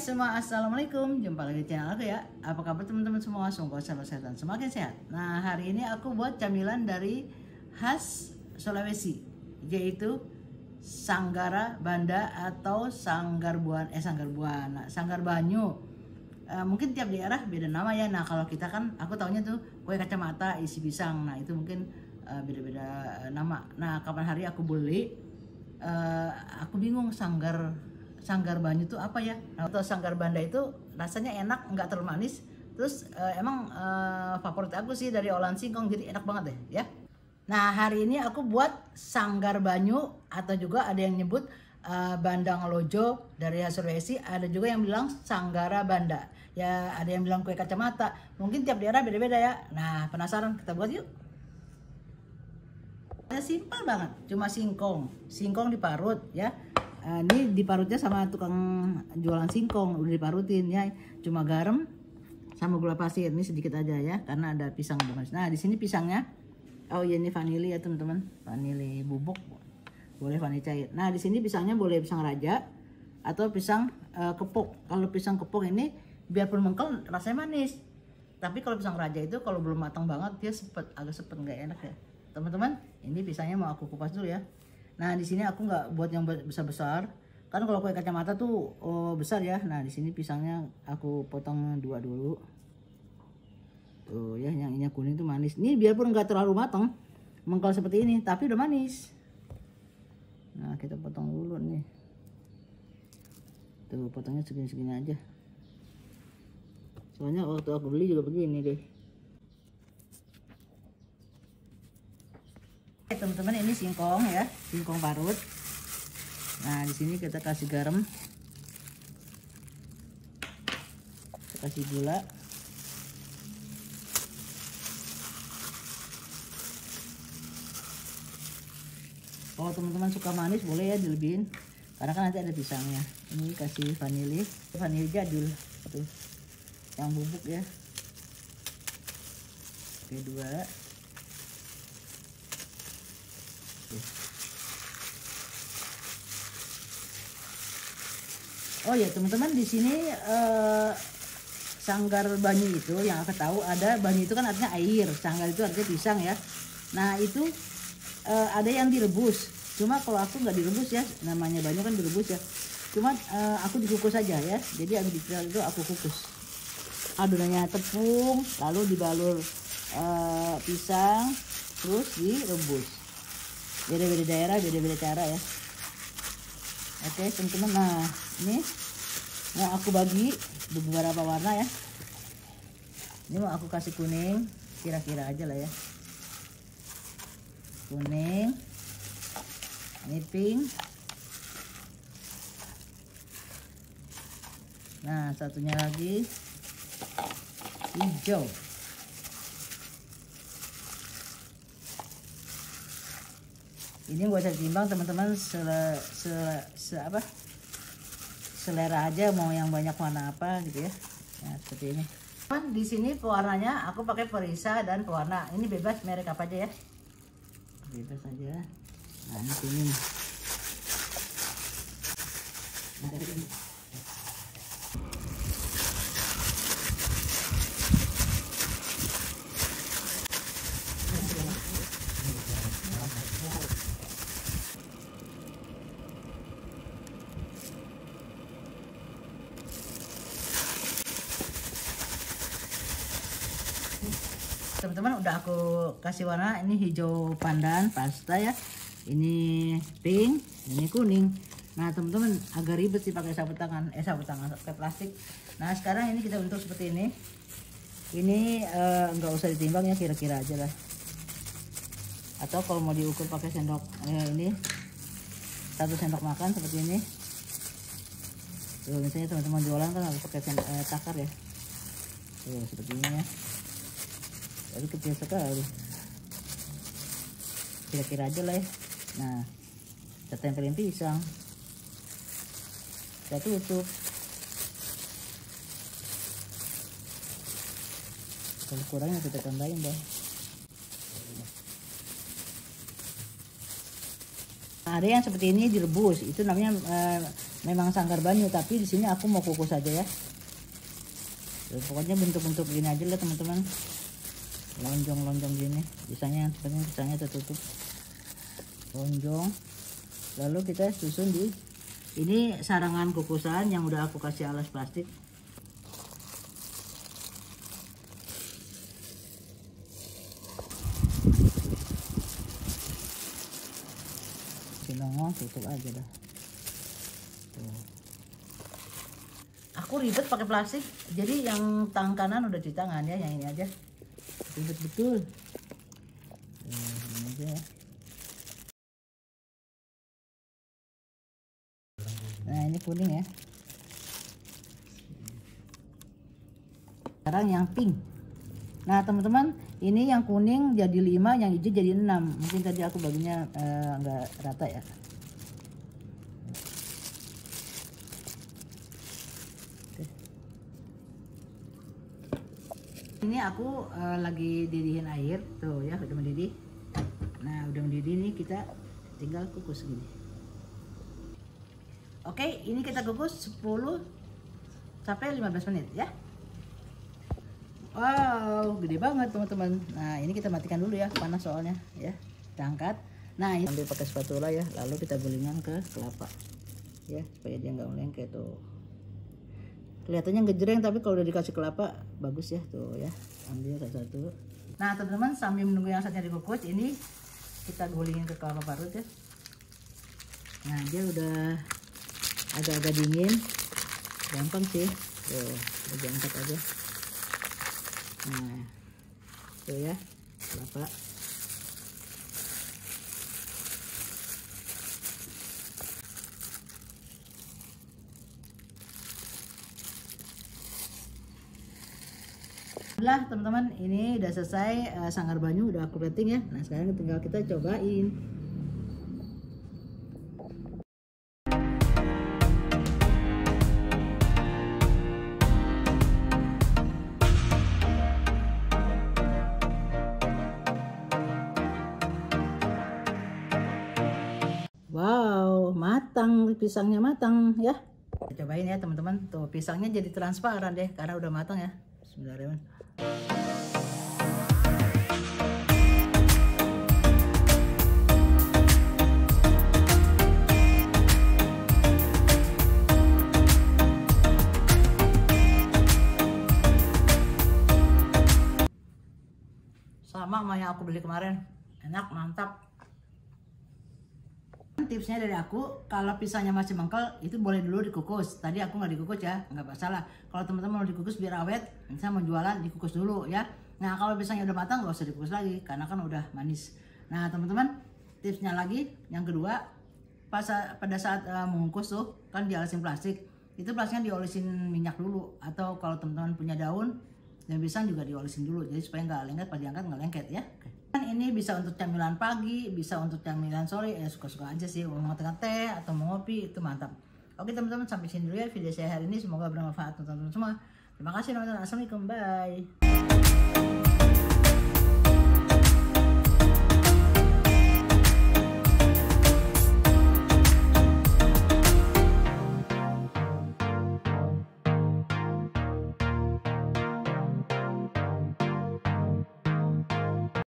semua, assalamualaikum. Jumpa lagi di channel aku ya. Apa kabar teman-teman semua? Semoga selalu sehat dan semakin sehat. Nah, hari ini aku buat camilan dari khas Sulawesi, yaitu Sanggara Banda atau Sanggar Buana, Sanggar Banyu. Mungkin tiap daerah beda nama ya. Nah, kalau kita kan, aku taunya tuh kue kacamata isi pisang. Nah, itu mungkin beda-beda nama. Nah, kapan hari aku beli, aku bingung Sanggar Banyu itu apa ya? Nah, atau Sanggar Banda itu rasanya enak, nggak terlalu manis. Terus emang favorit aku sih dari olahan singkong, jadi enak banget deh ya. Nah, hari ini aku buat Sanggar Banyu, atau juga ada yang nyebut Bandang Lojo dari Sulawesi, ada juga yang bilang Sanggara Banda. Ya, ada yang bilang kue kacamata. Mungkin tiap daerah beda-beda ya. Nah, penasaran, kita buat yuk. Simpel banget, cuma singkong diparut ya. Ini diparutnya sama tukang jualan singkong, udah diparutin ya. Cuma garam sama gula pasir, ini sedikit aja ya, karena ada pisang di manis. Nah, di sini pisangnya, oh iya, ini vanili ya teman-teman, vanili bubuk, boleh vanili cair. Nah, di sini pisangnya boleh pisang raja atau pisang kepok. Kalau pisang kepok ini biarpun mengkel rasanya manis, tapi kalau pisang raja itu kalau belum matang banget dia agak sepet, nggak enak ya teman-teman. Ini pisangnya mau aku kupas dulu ya. Nah, di sini aku nggak buat yang besar-besar, kan kalau kue kacamata tuh besar ya. Nah, di sini pisangnya aku potong dua dulu. Tuh ya, yang ini kuning tuh manis. Ini biarpun nggak terlalu matang, mengkal seperti ini, tapi udah manis. Nah, kita potong dulu nih. Tuh, potongnya segini-segini aja. Soalnya waktu aku beli juga begini deh. Teman-teman, ini singkong ya, singkong parut. Nah, di sini kita kasih garam, kita kasih gula, kalau teman-teman suka manis boleh ya dilebihin, karena kan nanti ada pisangnya. Ini kasih vanili jadul tuh, yang bubuk ya. Oke, dua. Oh ya teman-teman, di sini Sanggar Banyu itu yang aku tahu, ada banyu itu kan artinya air, sanggar itu artinya pisang ya. Nah, itu ada yang direbus, cuma kalau aku nggak direbus ya, namanya banyu kan direbus ya. Cuma aku dikukus aja ya, jadi habis itu aku kukus. Adonannya tepung, lalu dibalur pisang, terus direbus. Beda-beda daerah, beda-beda cara ya. Oke teman-teman, nah ini mau aku bagi beberapa warna ya. Ini mau aku kasih kuning, kira-kira aja lah ya. Kuning, ini pink. Nah, satunya lagi hijau. Ini buat saya timbang teman-teman, selera aja mau yang banyak warna apa gitu ya. Nah, seperti ini. Di sini pewarnanya aku pakai perisa dan pewarna. Ini bebas merek apa aja ya. Bebas aja. Nah, ini kuning. Nah, ini. Teman-teman, udah aku kasih warna. Ini hijau pandan pasta ya, ini pink, ini kuning. Nah teman-teman, agak ribet sih pakai sapu tangan, pakai plastik. Nah, sekarang ini kita bentuk seperti ini. Ini nggak usah ditimbang ya, kira-kira aja lah. Atau kalau mau diukur pakai sendok, ini 1 sendok makan seperti ini. Tuh, misalnya teman-teman jualan kan harus pakai takar ya. Tuh, seperti ini ya. Jadi kecil sekali, kira-kira aja lah ya. Nah, kita tempelin pisang, kita tutup. Kalau kurangnya kita tambahin dah. Ada yang seperti ini direbus, itu namanya memang Sanggar Banyu, tapi di sini aku mau kukus aja ya. Pokoknya bentuk-bentuk gini aja lah teman-teman, lonjong-lonjong gini, pisangnya tertutup lonjong. Lalu kita susun di ini sarangan kukusan yang udah aku kasih alas plastik. Nongol, tutup aja dah. Tuh. Aku ribet pakai plastik, jadi yang tangan kanan udah cuci tangan ya, yang ini aja ribet betul. Ini aja. Nah ini kuning ya. Sekarang yang pink. Nah teman-teman, ini yang kuning jadi 5, yang hijau jadi 6. Mungkin tadi aku baginya nggak rata ya. Ini aku lagi didihin air tuh ya, udah mendidih. Nah udah mendidih nih, kita tinggal kukus gini. Oke, ini kita kukus 10 sampai 15 menit ya. Wow, gede banget teman-teman. Nah ini kita matikan dulu ya, panas soalnya ya. Kita angkat. Nah ini ambil pakai spatula ya, lalu kita gulingkan ke kelapa ya, supaya dia nggak melengket tuh. Kelihatannya ngejreng, tapi kalau udah dikasih kelapa bagus ya tuh ya. Ambil satu-satu. Nah teman-teman, sambil menunggu yang satunya dikukus, ini kita gulingin ke kelapa parut ya. Nah dia udah agak-agak dingin, gampang sih. Tuh, udah angkat aja. Nah, tuh ya, kelapa. Udah teman-teman, ini udah selesai Sanggar Banyu, udah aku plating ya. Nah sekarang tinggal kita cobain. Wow, matang, pisangnya matang ya. Kita cobain ya teman-teman. Tuh pisangnya jadi transparan deh karena udah matang ya. Bismillahirrahmanirrahim. Sama yang aku beli kemarin, enak, mantap. Tipsnya dari aku, kalau pisangnya masih mengkel itu boleh dulu dikukus. Tadi aku nggak dikukus ya, nggak masalah. Kalau teman-teman mau dikukus biar awet, misalnya mau jualan dikukus dulu ya. Nah kalau pisangnya udah matang nggak usah dikukus lagi karena kan udah manis. Nah teman-teman, tipsnya lagi yang kedua, pada saat mengukus tuh kan dialasin plastik, itu plastiknya diolesin minyak dulu, atau kalau teman-teman punya daun dan pisang juga diolesin dulu, jadi supaya nggak lengket, pas diangkat nggak lengket ya. Kan ini bisa untuk camilan pagi, bisa untuk camilan sore, ya suka-suka aja sih. Mau tengah teh atau mau ngopi, itu mantap. Oke teman-teman, sampai sini dulu ya video saya hari ini, semoga bermanfaat untuk teman-teman semua. Terima kasih teman-teman, assalamualaikum, bye.